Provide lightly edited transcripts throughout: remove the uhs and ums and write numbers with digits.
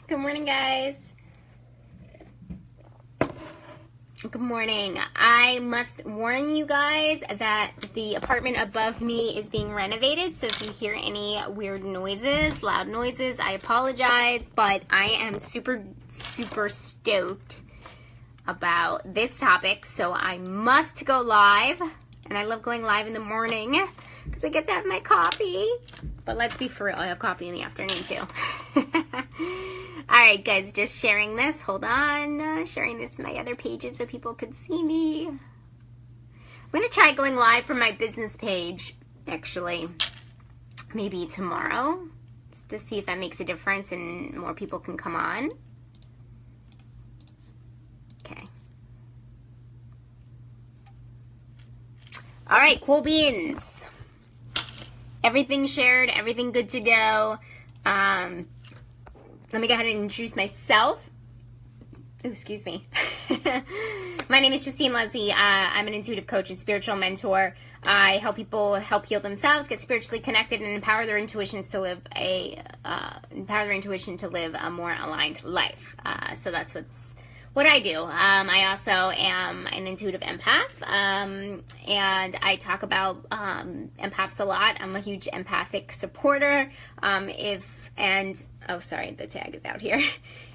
Good morning, guys. Good morning. I must warn you guys that the apartment above me is being renovated, so if you hear any weird noises, loud noises, I apologize, but I am super stoked about this topic, so I must go live, and I love going live in the morning because I get to have my coffee, but let's be for real, I have coffee in the afternoon too. Alright guys, just sharing this, hold on, sharing this to my other pages so people could see me. I'm going to try going live from my business page, actually, maybe tomorrow, just to see if that makes a difference and more people can come on. Okay. Alright, cool beans. Everything shared, everything good to go. Let me go ahead and introduce myself. Ooh, excuse me. My name is Justine Leslie. I'm an intuitive coach and spiritual mentor. I help people heal themselves, get spiritually connected, and empower their intuitions to live a more aligned life. So that's what I do. I also am an intuitive empath, and I talk about empaths a lot. I'm a huge empathic supporter. The tag is out here.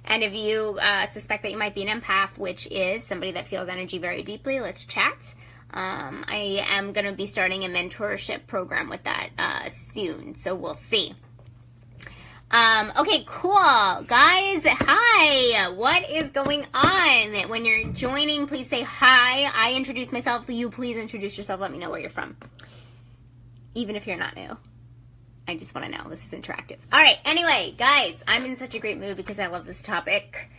And if you suspect that you might be an empath, which is somebody that feels energy very deeply, let's chat. I am going to be starting a mentorship program with that soon, so we'll see. Okay, cool. Guys, hi. What is going on? When you're joining, please say hi. I introduce myself. You please introduce yourself. Let me know where you're from. Even if you're not new. I just want to know. This is interactive. All right. Anyway, guys, I'm in such a great mood because I love this topic.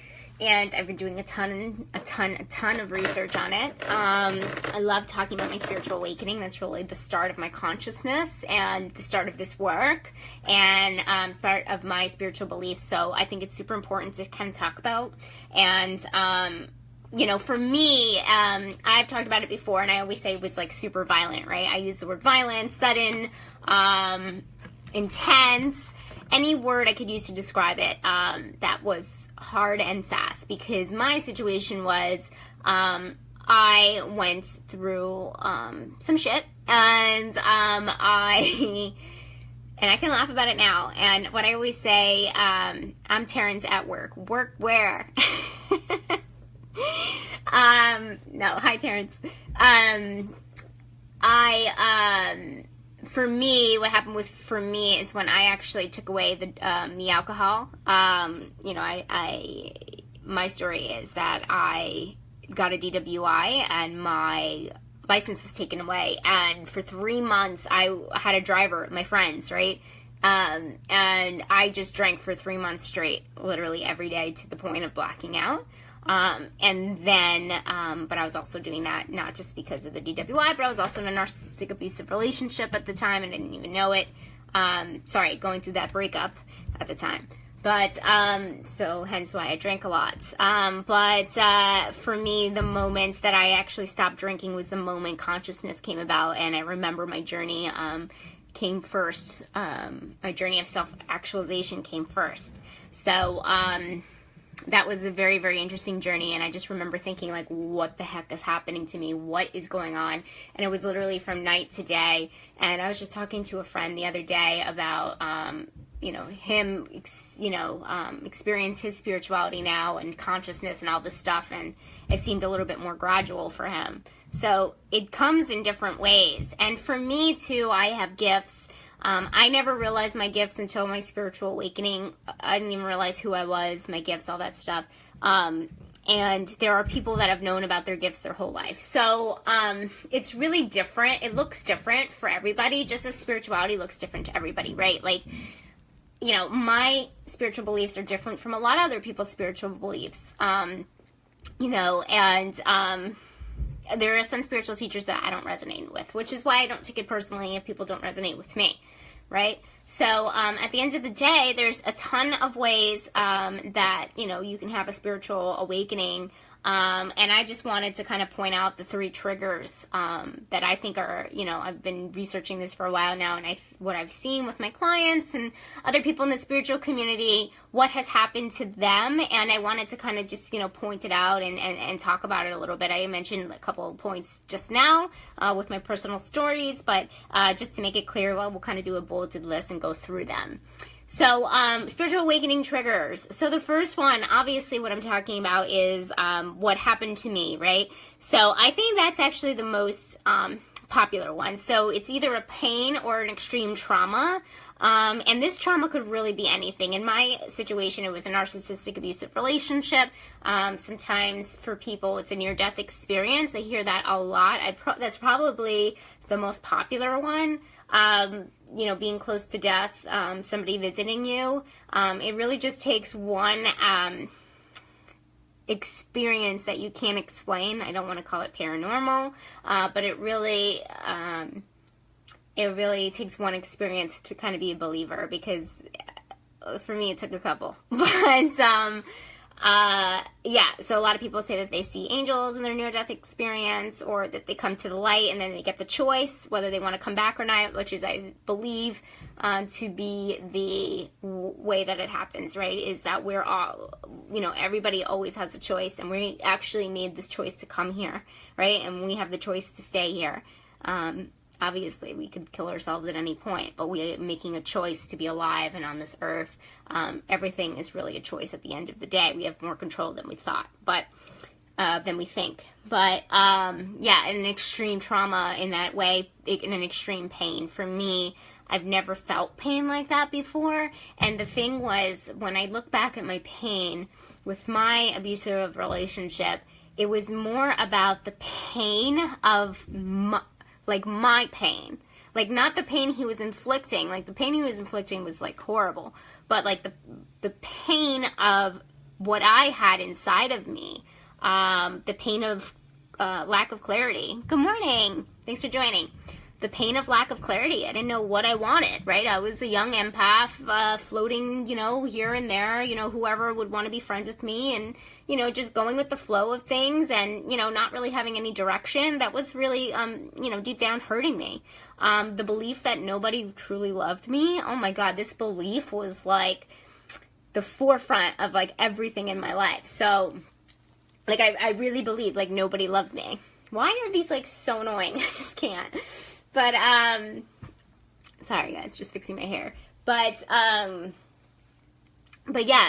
And I've been doing a ton of research on it. I love talking about my spiritual awakening. That's really the start of my consciousness and the start of this work and start of my spiritual beliefs. So I think it's super important to kind of talk about. And, for me, I've talked about it before, and I always say it was like super violent, right? I use the word violent, sudden, intense, any word I could use to describe it that was hard and fast, because my situation was I went through some shit, and I can laugh about it now. And what I always say, I'm Terrence at work. Work where? No, hi Terrence. For me, what happened for me is when I actually took away the alcohol. My story is that I got a DWI and my license was taken away. And for 3 months, I had a driver, my friends, right? And I just drank for 3 months straight, literally every day to the point of blacking out. But I was also doing that not just because of the DWI, but I was also in a narcissistic abusive relationship at the time and didn't even know it. Going through that breakup at the time. But, so hence why I drank a lot. For me, the moment that I actually stopped drinking was the moment consciousness came about, and I remember my journey, came first. My journey of self-actualization came first. So, that was a very, very interesting journey, and I just remember thinking, like, what the heck is happening to me? What is going on? And it was literally from night to day, and I was just talking to a friend the other day about, him, experience his spirituality now and consciousness and all this stuff, and it seemed a little bit more gradual for him. So it comes in different ways, and for me, too, I have gifts. I never realized my gifts until my spiritual awakening. I didn't even realize who I was, my gifts, all that stuff. And there are people that have known about their gifts their whole life. So it's really different. It looks different for everybody, just as spirituality looks different to everybody, right? Like, my spiritual beliefs are different from a lot of other people's spiritual beliefs. There are some spiritual teachers that I don't resonate with, which is why I don't take it personally if people don't resonate with me, right? So at the end of the day, there's a ton of ways that, you can have a spiritual awakening And I just wanted to kind of point out the 3 triggers that I think are, I've been researching this for a while now, and what I've seen with my clients and other people in the spiritual community, what has happened to them, and I wanted to kind of just, point it out and talk about it a little bit. I mentioned a couple of points just now with my personal stories, but just to make it clear, we'll kind of do a bulleted list and go through them. So, spiritual awakening triggers. So the first one, obviously what I'm talking about is what happened to me, right? So I think that's actually the most popular one. So it's either a pain or an extreme trauma. And this trauma could really be anything. In my situation, it was a narcissistic abusive relationship. Sometimes for people, it's a near-death experience. I hear that a lot. That's probably the most popular one. Being close to death, somebody visiting you. It really just takes one experience that you can't explain. I don't want to call it paranormal, but it really takes one experience to kind of be a believer, because for me it took a couple. But so a lot of people say that they see angels in their near-death experience, or that they come to the light and then they get the choice whether they want to come back or not, which is, I believe, to be the way that it happens, right? Is that we're all, everybody always has a choice, and we actually made this choice to come here, right? And we have the choice to stay here. Obviously, we could kill ourselves at any point, but we're making a choice to be alive and on this earth. Everything is really a choice at the end of the day. We have more control than we thought, than we think. But, an extreme trauma in that way, in an extreme pain. For me, I've never felt pain like that before. And the thing was, when I look back at my pain with my abusive relationship, it was more about the pain of my pain, not the pain he was inflicting. The pain he was inflicting was horrible, but the pain of what I had inside of me, the pain of lack of clarity. Good morning. Thanks for joining. The pain of lack of clarity. I didn't know what I wanted, right? I was a young empath, floating, here and there, whoever would want to be friends with me, and, just going with the flow of things, and, not really having any direction. That was really, deep down hurting me. The belief that nobody truly loved me, oh my God, this belief was the forefront of everything in my life. So, I really believed nobody loved me. Why are these so annoying? I just can't. But, sorry guys, just fixing my hair. But yeah,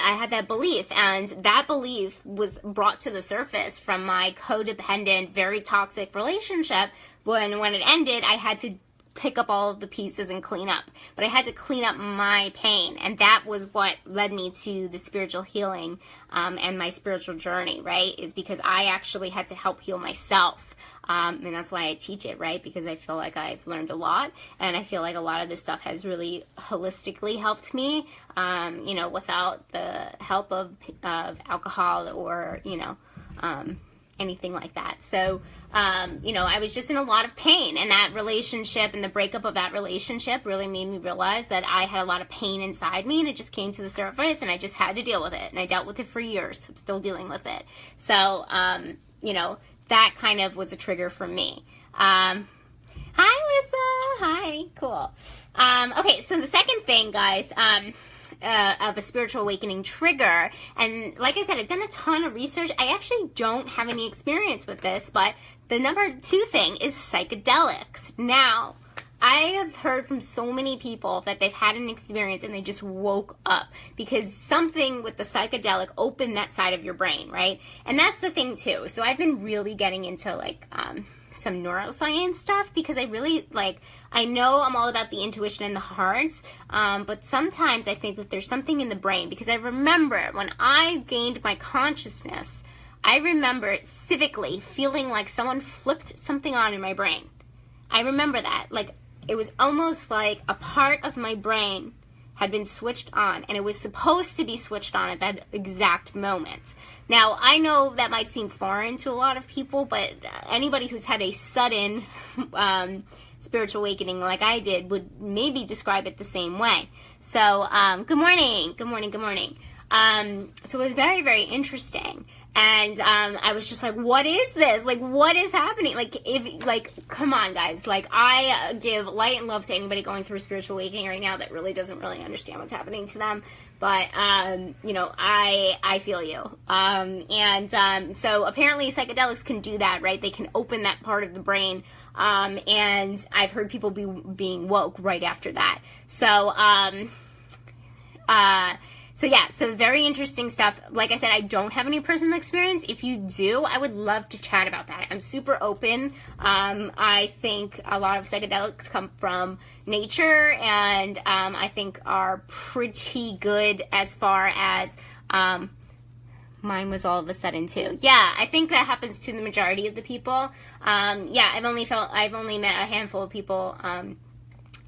I had that belief, and that belief was brought to the surface from my codependent, very toxic relationship. When it ended, I had to pick up all of the pieces and clean up. But I had to clean up my pain, and that was what led me to the spiritual healing and my spiritual journey, right? Is because I actually had to help heal myself. And that's why I teach it, right? Because I feel like I've learned a lot, and I feel like a lot of this stuff has really holistically helped me, without the help of alcohol or, anything like that. So, I was just in a lot of pain, and that relationship and the breakup of that relationship really made me realize that I had a lot of pain inside me, and it just came to the surface, and I just had to deal with it, and I dealt with it for years. I'm still dealing with it. So, that kind of was a trigger for me. Hi, Lisa. Hi. Cool. Okay, so the second thing, guys, of a spiritual awakening trigger, and like I said, I've done a ton of research. I actually don't have any experience with this, but the number 2 thing is psychedelics. Now, I have heard from so many people that they've had an experience and they just woke up because something with the psychedelic opened that side of your brain, right? And that's the thing too. So I've been really getting into some neuroscience stuff, because I really I know I'm all about the intuition and the heart, but sometimes I think that there's something in the brain, because I remember when I gained my consciousness, I remember civically feeling like someone flipped something on in my brain. I remember that. It was almost like a part of my brain had been switched on, and it was supposed to be switched on at that exact moment. Now, I know that might seem foreign to a lot of people, but anybody who's had a sudden spiritual awakening like I did would maybe describe it the same way. So, good morning. Good morning. Good morning. So it was very, very interesting. And I was just like, what is this? Like, what is happening? Come on, guys. Like, I give light and love to anybody going through a spiritual awakening right now that really doesn't really understand what's happening to them. But, I feel you. So apparently psychedelics can do that, right? They can open that part of the brain. And I've heard people being woke right after that. So very interesting stuff. Like I said, I don't have any personal experience. If you do, I would love to chat about that. I'm super open. I think a lot of psychedelics come from nature, and I think are pretty good as far as mine was all of a sudden too. Yeah, I think that happens to the majority of the people. I've only met a handful of people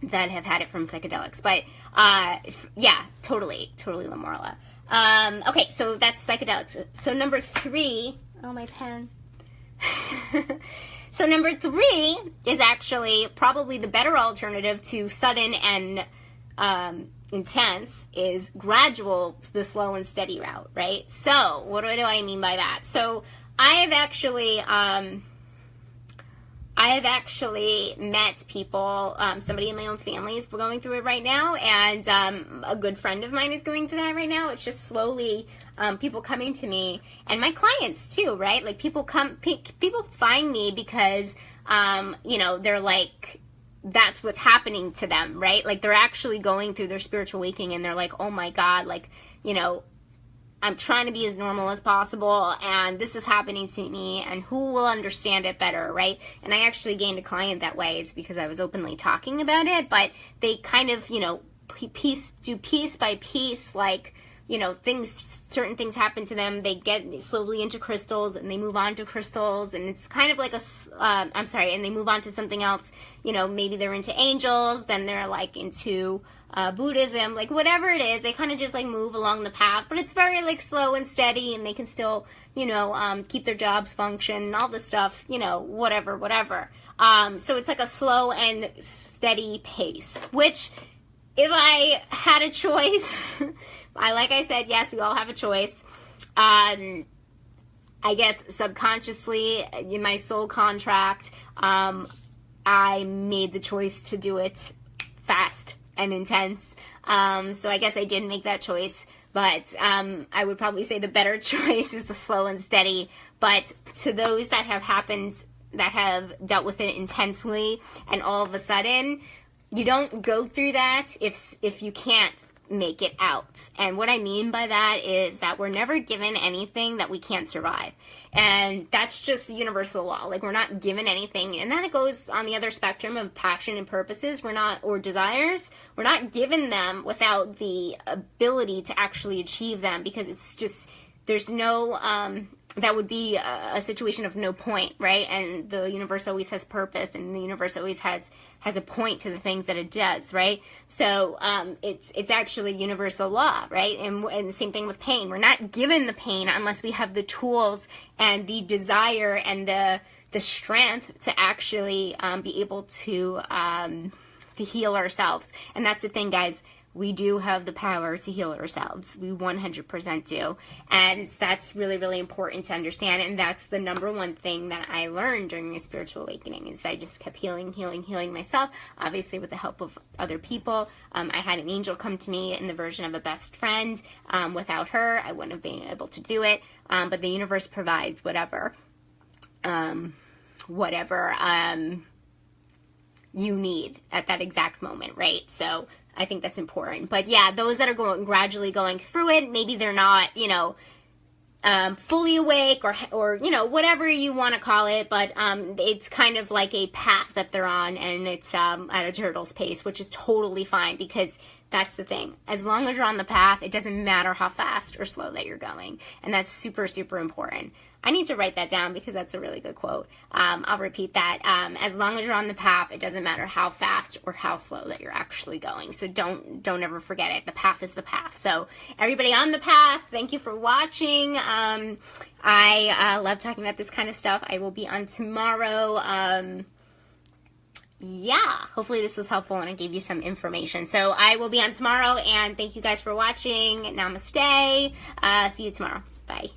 that have had it from psychedelics, but totally Lamorla. Okay, so that's psychedelics. So number 3, my pen. So number 3 is actually probably the better alternative to sudden and intense, is gradual, the slow and steady route, right? So what do I mean by that? So I have actually met people, somebody in my own family is going through it right now, and a good friend of mine is going through that right now. It's just slowly people coming to me, and my clients too, right? Like people find me because, they're like, that's what's happening to them, right? Like they're actually going through their spiritual awakening, and they're like, oh my God, like, I'm trying to be as normal as possible, and this is happening to me, and who will understand it better, right? And I actually gained a client that way is because I was openly talking about it, but they kind of, piece by piece, like, certain things happen to them. They get slowly into crystals, and they move on to crystals, and it's kind of like and they move on to something else. Maybe they're into angels, then they're like into Buddhism, like whatever it is, they kind of just like move along the path, but it's very like slow and steady, and they can still, keep their jobs function and all this stuff, whatever. So it's like a slow and steady pace, which if I had a choice, like I said, yes, we all have a choice. I guess subconsciously in my soul contract, I made the choice to do it fast and intense. So I guess I did make that choice, but I would probably say the better choice is the slow and steady. But to those that have dealt with it intensely, and all of a sudden, you don't go through that if you can't make it out. And what I mean by that is that we're never given anything that we can't survive. And that's just universal law. Like, we're not given anything. And then it goes on the other spectrum of passion and purposes. Or desires. We're not given them without the ability to actually achieve them, because it's just, there's no, that would be a situation of no point, right? And the universe always has purpose, and the universe always has a point to the things that it does, right? So it's actually universal law, right? And the same thing with pain. We're not given the pain unless we have the tools and the desire and the strength to actually be able to heal ourselves. And that's the thing, guys. We do have the power to heal ourselves. We 100% do. And that's really, really important to understand. And that's the number one thing that I learned during the spiritual awakening, is I just kept healing myself, obviously with the help of other people. I had an angel come to me in the version of a best friend. Without her, I wouldn't have been able to do it. But the universe provides whatever you need at that exact moment, right? So I think that's important. But yeah, those that are gradually going through it, maybe they're not, fully awake or whatever you want to call it, but it's kind of like a path that they're on, and it's at a turtle's pace, which is totally fine, because that's the thing. As long as you're on the path, it doesn't matter how fast or slow that you're going. And that's super, super important. I need to write that down because that's a really good quote. I'll repeat that. As long as you're on the path, it doesn't matter how fast or how slow that you're actually going. So don't ever forget it. The path is the path. So everybody on the path, thank you for watching. I love talking about this kind of stuff. I will be on tomorrow. yeah, hopefully this was helpful and it gave you some information. So I will be on tomorrow, and thank you guys for watching. Namaste. See you tomorrow. Bye.